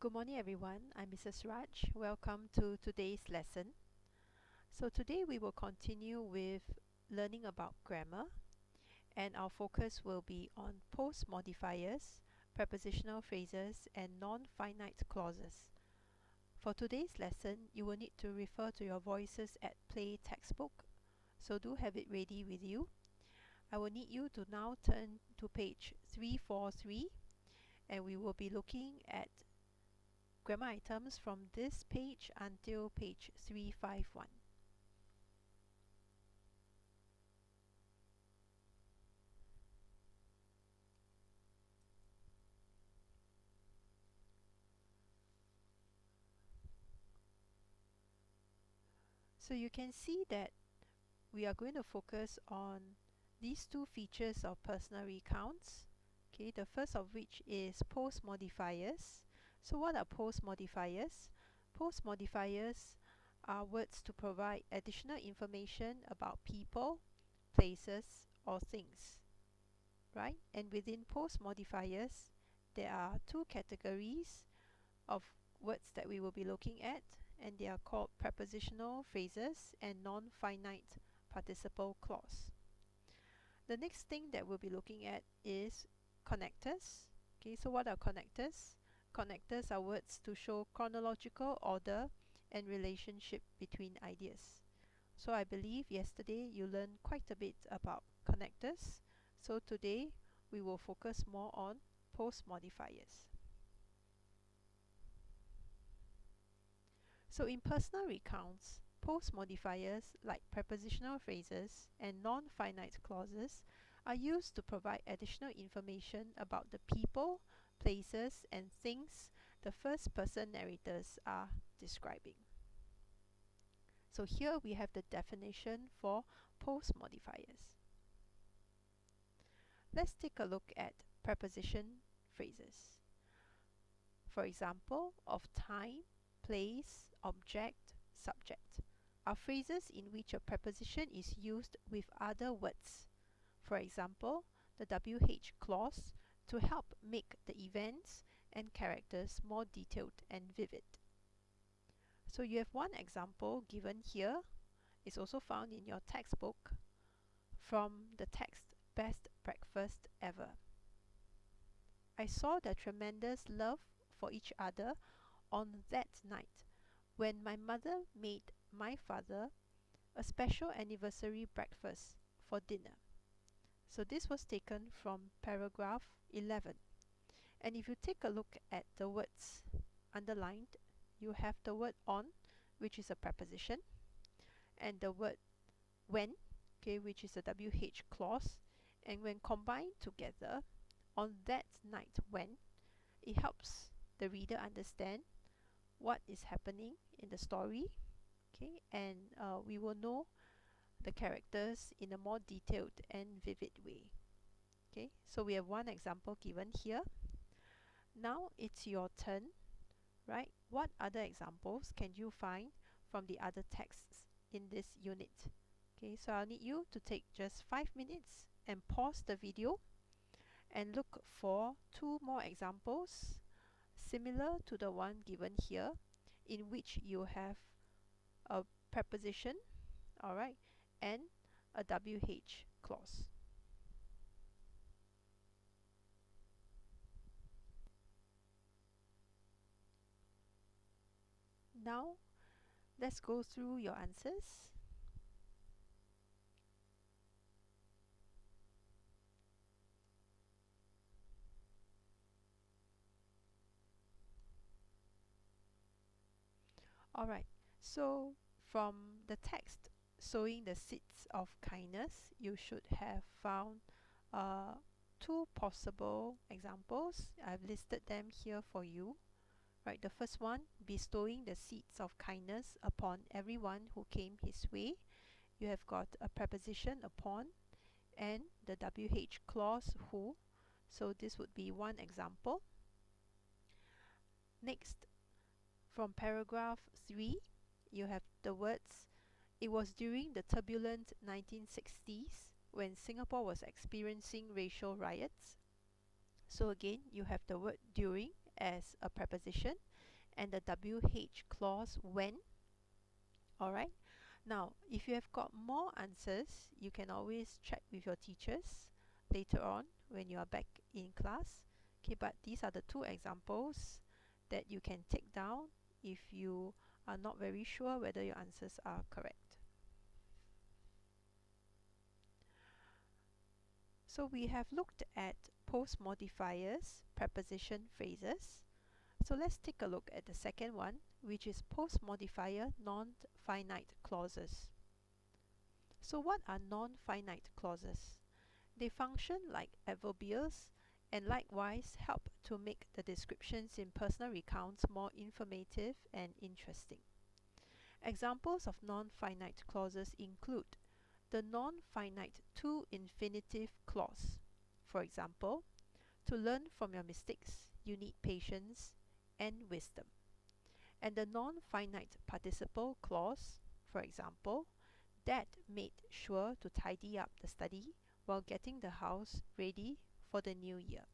Good morning everyone, I'm Mrs. Raj. Welcome to today's lesson. So today we will continue with learning about grammar, and our focus will be on postmodifiers, prepositional phrases and non-finite clauses. For today's lesson, you will need to refer to your Voices at Play textbook, so do have it ready with you. I will need you to now turn to page 343, and we will be looking at grammar items from this page until page 351. So you can see that we are going to focus on these two features of personal recounts. Okay, the first of which is postmodifiers. So what are postmodifiers? Postmodifiers are words to provide additional information about people, places, or things, right? And within postmodifiers, there are two categories of words that we will be looking at, and they are called prepositional phrases and non-finite participle clause. The next thing that we'll be looking at is connectors. Okay, so what are connectors? Connectors are words to show chronological order and relationship between ideas. So I believe yesterday you learned quite a bit about connectors. So today we will focus more on postmodifiers. So in personal recounts, postmodifiers like prepositional phrases and non-finite clauses are used to provide additional information about the people, places, and things the first-person narrators are describing. So here we have the definition for postmodifiers. Let's take a look at preposition phrases. For example, of time, place, object, subject are phrases in which a preposition is used with other words. For example, the WH clause to help make the events and characters more detailed and vivid. So you have one example given here. It's also found in your textbook from the text Best Breakfast Ever. I saw their tremendous love for each other on that night when my mother made my father a special anniversary breakfast for dinner. So this was taken from paragraph 11. And if you take a look at the words underlined, you have the word on, which is a preposition, and the word when, okay, which is a WH clause. And when combined together, on that night when, it helps the reader understand what is happening in the story, okay, and we will know the characters in a more detailed and vivid way. Okay, so we have one example given here. Now it's your turn, right? What other examples can you find from the other texts in this unit? Okay, so I'll need you to take just 5 minutes and pause the video and look for two more examples similar to the one given here, in which you have a preposition, alright, and a WH clause. Now, let's go through your answers. Alright, so from the text sowing the seeds of kindness, you should have found two possible examples. I've listed them here for you. Right, the first one, bestowing the seeds of kindness upon everyone who came his way. You have got a preposition upon and the WH clause who. So this would be one example. Next, from paragraph 3, you have the words, it was during the turbulent 1960s when Singapore was experiencing racial riots. So again, you have the word during as a preposition, and the WH clause when. Alright, now if you have got more answers, you can always check with your teachers later on when you are back in class. Okay, but these are the two examples that you can take down if you are not very sure whether your answers are correct. So we have looked at post-modifiers, preposition phrases. So let's take a look at the second one, which is post-modifier non-finite clauses. So what are non-finite clauses? They function like adverbials and likewise help to make the descriptions in personal recounts more informative and interesting. Examples of non-finite clauses include the non-finite to infinitive clause. For example, to learn from your mistakes, you need patience and wisdom. And the non-finite participle clause, for example, Dad made sure to tidy up the study while getting the house ready for the new year.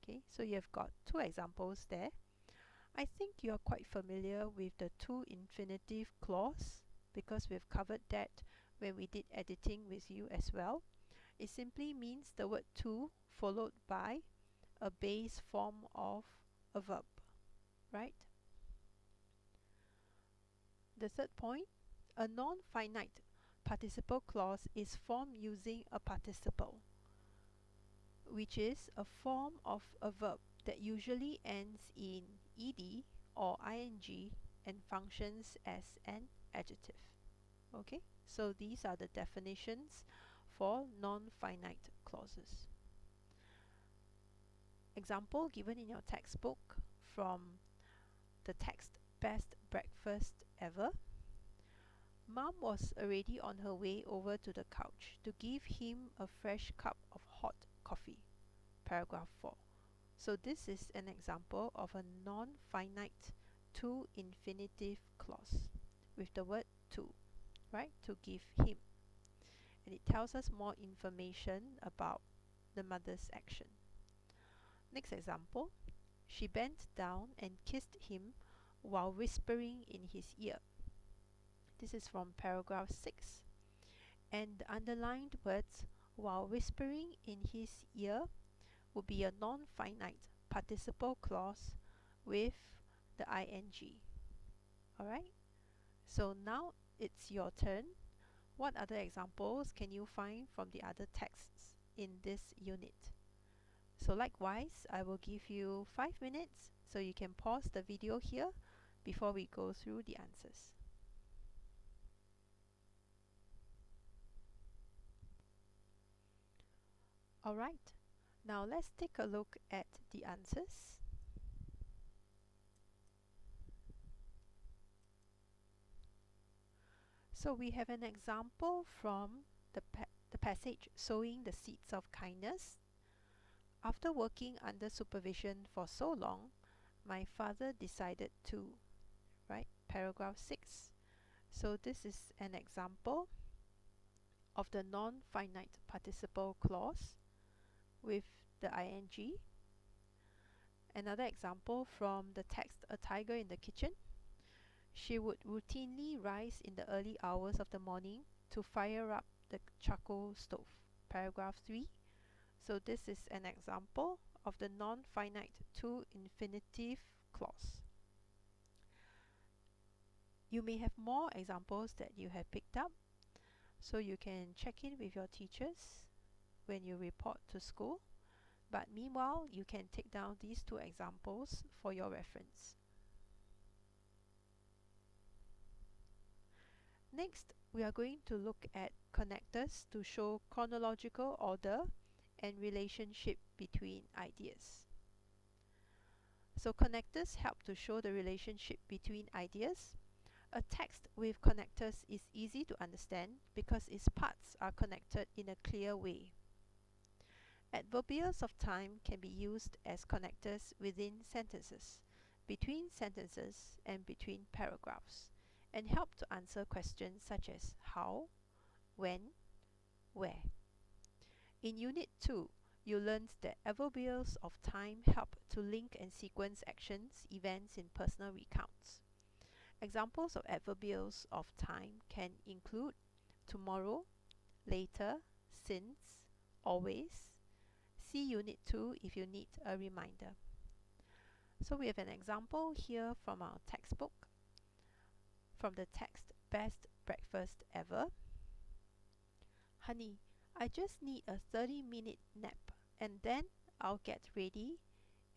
Okay, so you've got two examples there. I think you're quite familiar with the to infinitive clause because we've covered that when we did editing with you as well. It simply means the word to followed by a base form of a verb, right? The third point, a non-finite participle clause is formed using a participle, which is a form of a verb that usually ends in ed or ing and functions as an adjective. Okay, so these are the definitions for non-finite clauses. Example given in your textbook from the text Best Breakfast Ever. Mom was already on her way over to the couch to give him a fresh cup of hot coffee. Paragraph 4. So this is an example of a non-finite to infinitive clause with the word to, right? To give him. And it tells us more information about the mother's action. Next example. She bent down and kissed him while whispering in his ear. This is from paragraph 6. And the underlined words while whispering in his ear would be a non-finite participle clause with the ing. Alright? So now it's your turn. What other examples can you find from the other texts in this unit? So likewise, I will give you 5 minutes so you can pause the video here before we go through the answers. Alright, now let's take a look at the answers. So we have an example from the passage Sowing the Seeds of Kindness. After working under supervision for so long, my father decided to, right? Paragraph 6. So this is an example of the non-finite participle clause with the ing. Another example from the text A Tiger in the Kitchen. She would routinely rise in the early hours of the morning to fire up the charcoal stove. Paragraph 3. So this is an example of the non-finite to infinitive clause. You may have more examples that you have picked up, so you can check in with your teachers when you report to school. But meanwhile, you can take down these two examples for your reference. Next, we are going to look at connectors to show chronological order and relationship between ideas. So connectors help to show the relationship between ideas. A text with connectors is easy to understand because its parts are connected in a clear way. Adverbials of time can be used as connectors within sentences, between sentences, and between paragraphs, and help to answer questions such as how, when, where. In Unit 2, you learned that adverbials of time help to link and sequence actions, events in personal recounts. Examples of adverbials of time can include tomorrow, later, since, always. See Unit 2 if you need a reminder. So we have an example here from our textbook. From the text, Best Breakfast Ever. Honey, I just need a 30-minute nap and then I'll get ready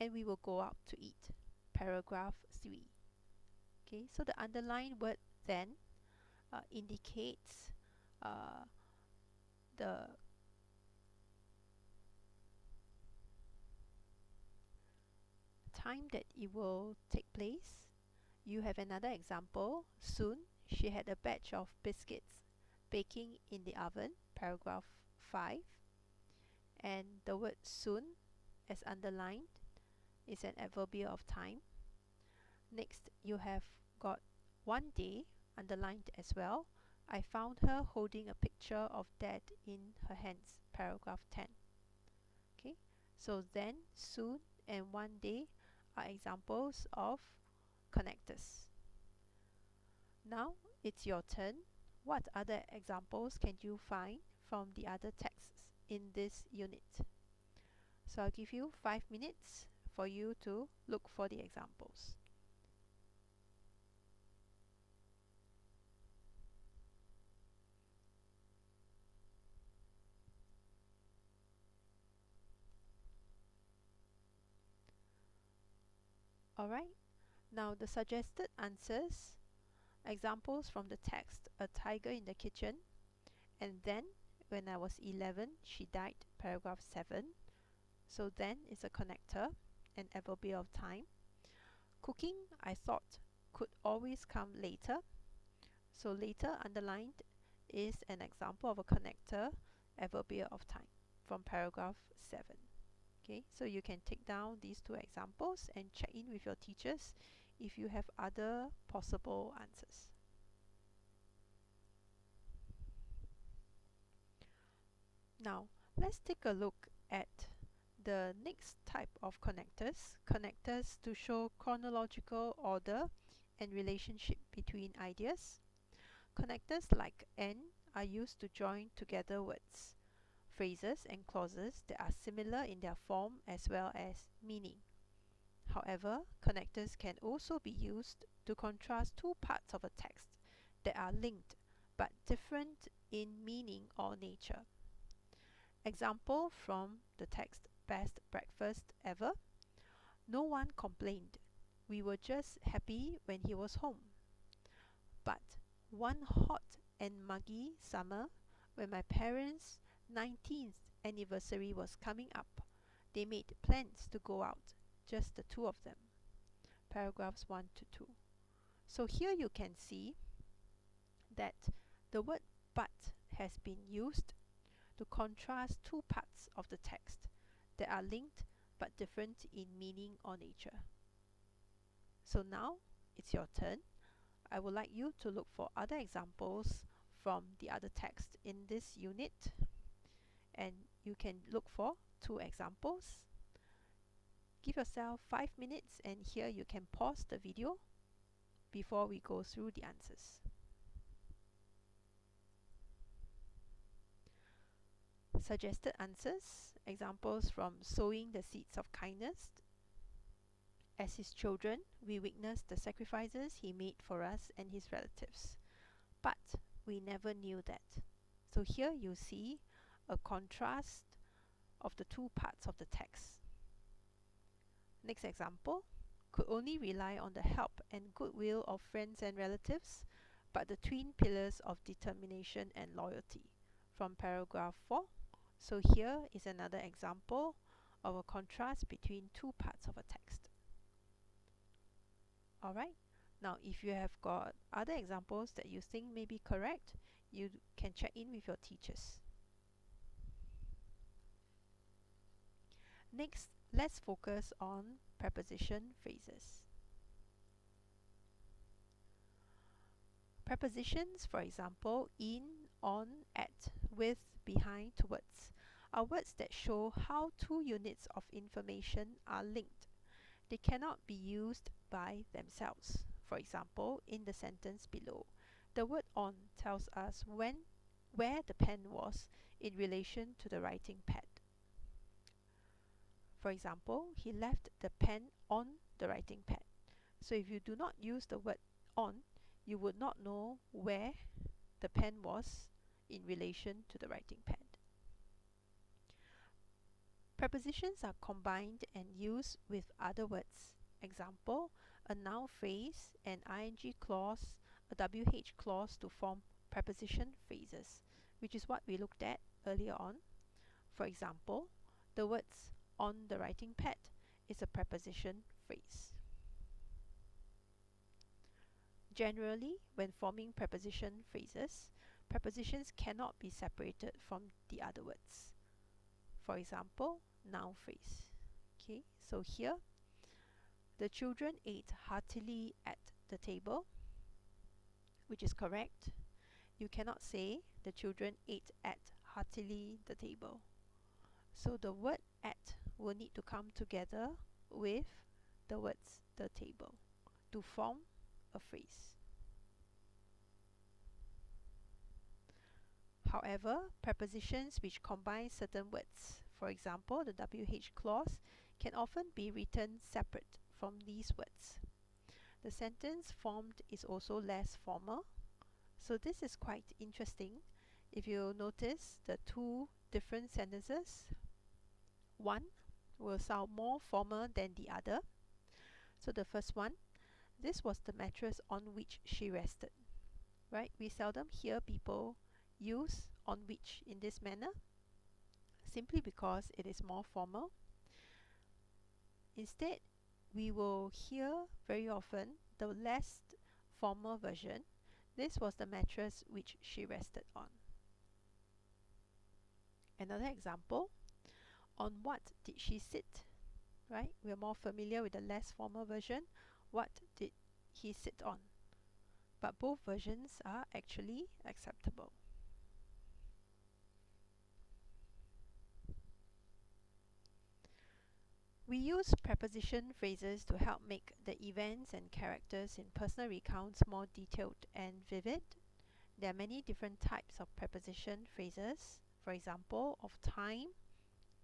and we will go out to eat. Paragraph 3. Okay, so the underlined word then indicates the time that it will take place. You have another example. Soon, she had a batch of biscuits baking in the oven. Paragraph 5. And the word soon, as underlined, is an adverbial of time. Next, you have got one day, underlined as well. I found her holding a picture of Dad in her hands. Paragraph 10. Okay, so then, soon, and one day are examples of connectors. Now it's your turn. What other examples can you find from the other texts in this unit? So I'll give you 5 minutes for you to look for the examples. Alright, now the suggested answers, examples from the text, a tiger in the kitchen, and then when I was 11 she died. Paragraph 7. So then is a connector, an adverbial of time. Cooking, I thought, could always come later. So later, underlined, is an example of a connector, adverbial of time, from paragraph 7. Okay, so you can take down these two examples and check in with your teachers if you have other possible answers. Now, let's take a look at the next type of connectors. Connectors to show chronological order and relationship between ideas. Connectors like and are used to join together words, phrases and clauses that are similar in their form as well as meaning. However, connectors can also be used to contrast two parts of a text that are linked but different in meaning or nature. Example from the text Best Breakfast Ever. No one complained. We were just happy when he was home. But one hot and muggy summer, when my parents' 19th anniversary was coming up, they made plans to go out, just the two of them. Paragraphs 1 to 2. So here you can see that the word but has been used to contrast two parts of the text that are linked but different in meaning or nature. So now it's your turn. I would like you to look for other examples from the other text in this unit, and you can look for 2 examples. Give yourself 5 minutes, and here you can pause the video before we go through the answers. Suggested answers, examples from Sowing the Seeds of Kindness. As his children, we witnessed the sacrifices he made for us and his relatives. But we never knew that. So here you see a contrast of the two parts of the text. Next example, could only rely on the help and goodwill of friends and relatives, but the twin pillars of determination and loyalty, from paragraph 4. So here is another example of a contrast between two parts of a text. Alright, now if you have got other examples that you think may be correct, you can check in with your teachers. Next, let's focus on preposition phrases. Prepositions, for example, in, on, at, with, behind, towards, are words that show how two units of information are linked. They cannot be used by themselves. For example, in the sentence below, the word on tells us where the pen was in relation to the writing pad. For example, he left the pen on the writing pad. So if you do not use the word on, you would not know where the pen was in relation to the writing pad. Prepositions are combined and used with other words. Example, a noun phrase, an ing clause, a WH clause to form preposition phrases, which is what we looked at earlier on. For example, the words on the writing pad is a preposition phrase. Generally, when forming preposition phrases, prepositions cannot be separated from the other words. For example, noun phrase. Okay, so here, the children ate heartily at the table, which is correct. You cannot say the children ate at heartily the table. So the word at will need to come together with the words the table to form a phrase. However, prepositions which combine certain words, for example, the WH clause, can often be written separate from these words. The sentence formed is also less formal. So this is quite interesting. If you notice the two different sentences, one will sound more formal than the other. So the first one, this was the mattress on which she rested. Right? We seldom hear people use on which in this manner, simply because it is more formal. Instead, we will hear very often the less formal version. This was the mattress which she rested on. Another example, on what did she sit? Right? We're more familiar with the less formal version. What did he sit on? But both versions are actually acceptable. We use preposition phrases to help make the events and characters in personal recounts more detailed and vivid. There are many different types of preposition phrases, for example, of time,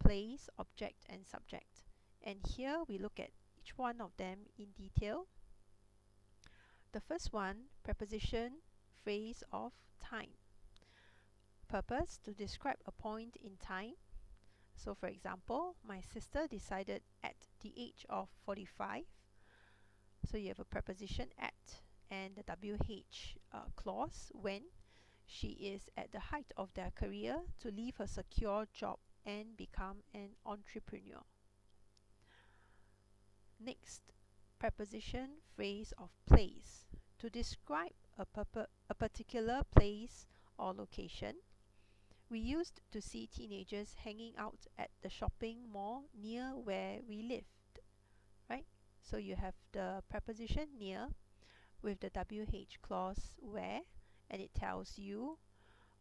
place, object, and subject. And here we look at each one of them in detail. The first one, preposition phrase of time. Purpose, to describe a point in time. So for example, my sister decided at the age of 45. So you have a preposition at and the WH clause when she is at the height of their career to leave a secure job and become an entrepreneur. Next, preposition phrase of place, to describe a particular place or location. We used to see teenagers hanging out at the shopping mall near where we lived, right? So you have the preposition near with the WH clause where, and it tells you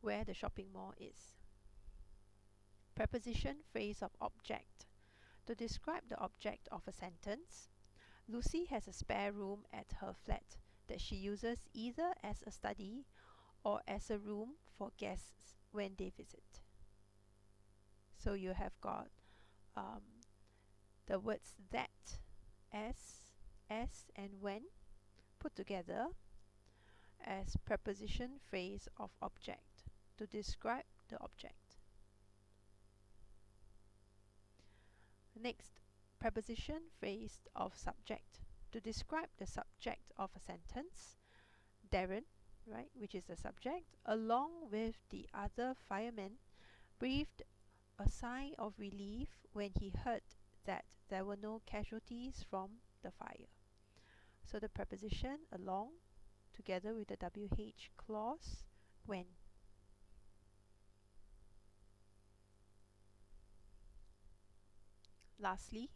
where the shopping mall is. Preposition phrase of object, to describe the object of a sentence. Lucy has a spare room at her flat that she uses either as a study or as a room for guests when they visit. So you have got the words that, as, and when put together as preposition phrase of object to describe the object. Next, preposition phrase of subject, to describe the subject of a sentence. Darren, right, which is the subject, along with the other firemen, breathed a sigh of relief when he heard that there were no casualties from the fire. So the preposition along together with the WH clause when. Lastly,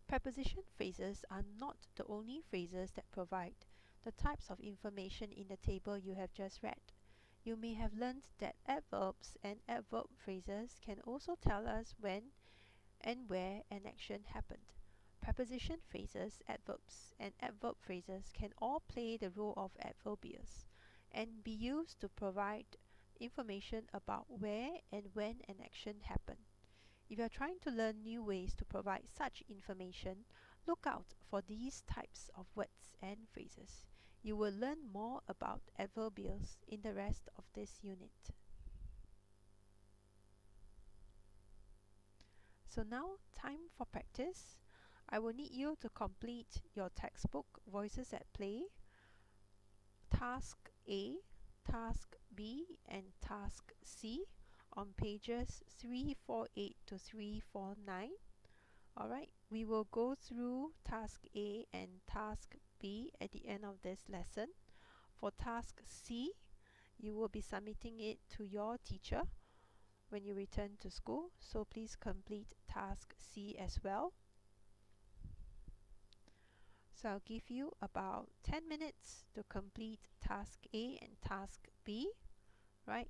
preposition phrases are not the only phrases that provide the types of information in the table you have just read. You may have learned that adverbs and adverb phrases can also tell us when and where an action happened. Preposition phrases, adverbs, and adverb phrases can all play the role of adverbials and be used to provide information about where and when an action happened. If you are trying to learn new ways to provide such information, look out for these types of words and phrases. You will learn more about adverbials in the rest of this unit. So now, time for practice. I will need you to complete your textbook Voices at Play, Task A, Task B, and Task C on pages 348 to 349. Alright, we will go through Task A and Task B at the end of this lesson. For Task C, you will be submitting it to your teacher when you return to school, so please complete Task C as well. So I'll give you about 10 minutes to complete Task A and Task B, right?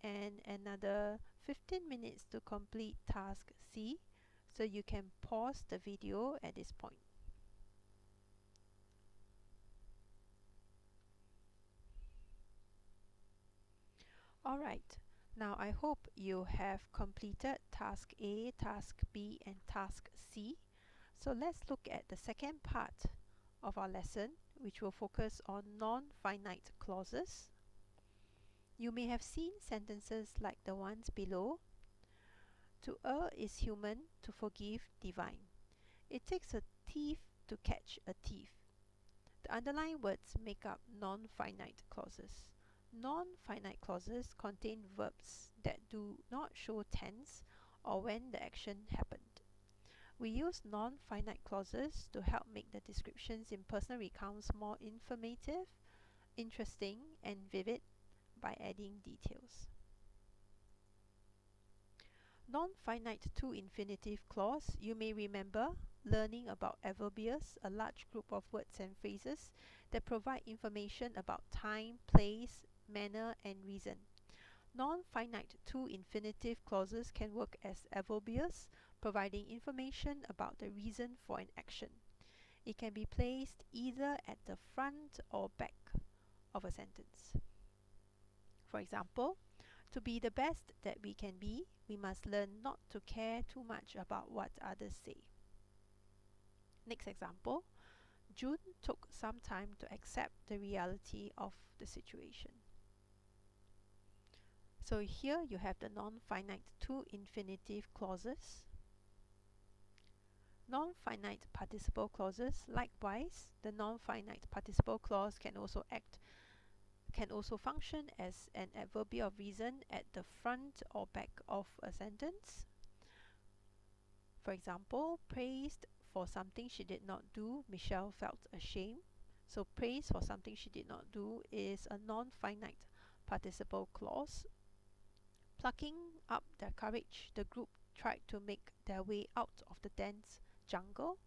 And another 15 minutes to complete Task C, so you can pause the video at this point. Alright, now I hope you have completed Task A, Task B, and Task C. So let's look at the second part of our lesson, which will focus on non-finite clauses. You may have seen sentences like the ones below. To err is human, to forgive divine. It takes a thief to catch a thief. The underlined words make up non-finite clauses. Non-finite clauses contain verbs that do not show tense or when the action happened. We use non-finite clauses to help make the descriptions in personal recounts more informative, interesting, and vivid by adding details. Non-finite to infinitive clause, you may remember learning about adverbials, a large group of words and phrases that provide information about time, place, manner, and reason. Non-finite to infinitive clauses can work as adverbials, providing information about the reason for an action. It can be placed either at the front or back of a sentence. For example, to be the best that we can be, we must learn not to care too much about what others say. Next example, June took some time to accept the reality of the situation. So here you have the non-finite to infinitive clauses. Non-finite participle clauses, likewise, the non-finite participle clause can also function as an adverbial of reason at the front or back of a sentence. For example, praised for something she did not do, Michelle felt ashamed. So praise for something she did not do is a non-finite participle clause. Plucking up their courage, the group tried to make their way out of the dense jungle.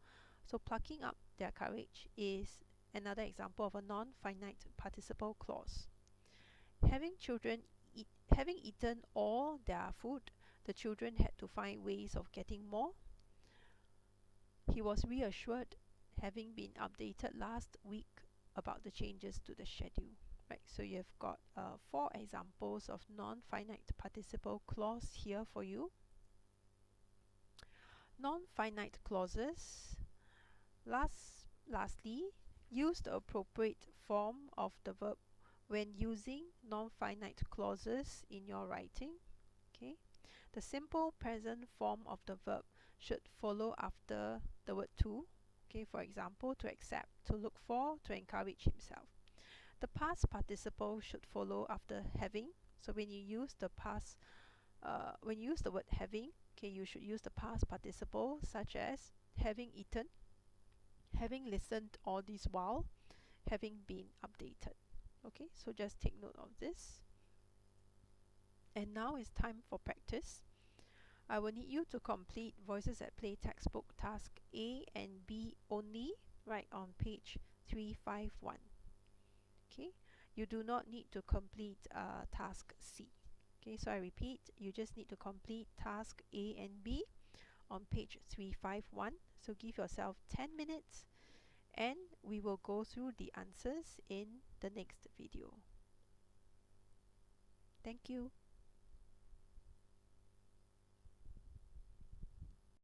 So plucking up their courage is another example of a non-finite participle clause. Having eaten all their food, the children had to find ways of getting more. He was reassured, having been updated last week about the changes to the schedule. Right, so you've got 4 examples of non-finite participle clause here for you. Non-finite clauses. Lastly, use the appropriate form of the verb when using non-finite clauses in your writing. Okay, the simple present form of the verb should follow after the word to. Okay, for example, to accept, to look for, to encourage himself. The past participle should follow after having. So when you use the word having, okay, you should use the past participle such as having eaten, having listened all this while, having been updated. Okay, so just take note of this. And now it's time for practice. I will need you to complete Voices at Play textbook task A and B only, right on page 351. Okay, you do not need to complete task C. Okay, so I repeat, you just need to complete task A and B on page 351. So give yourself 10 minutes and we will go through the answers in the next video. Thank you.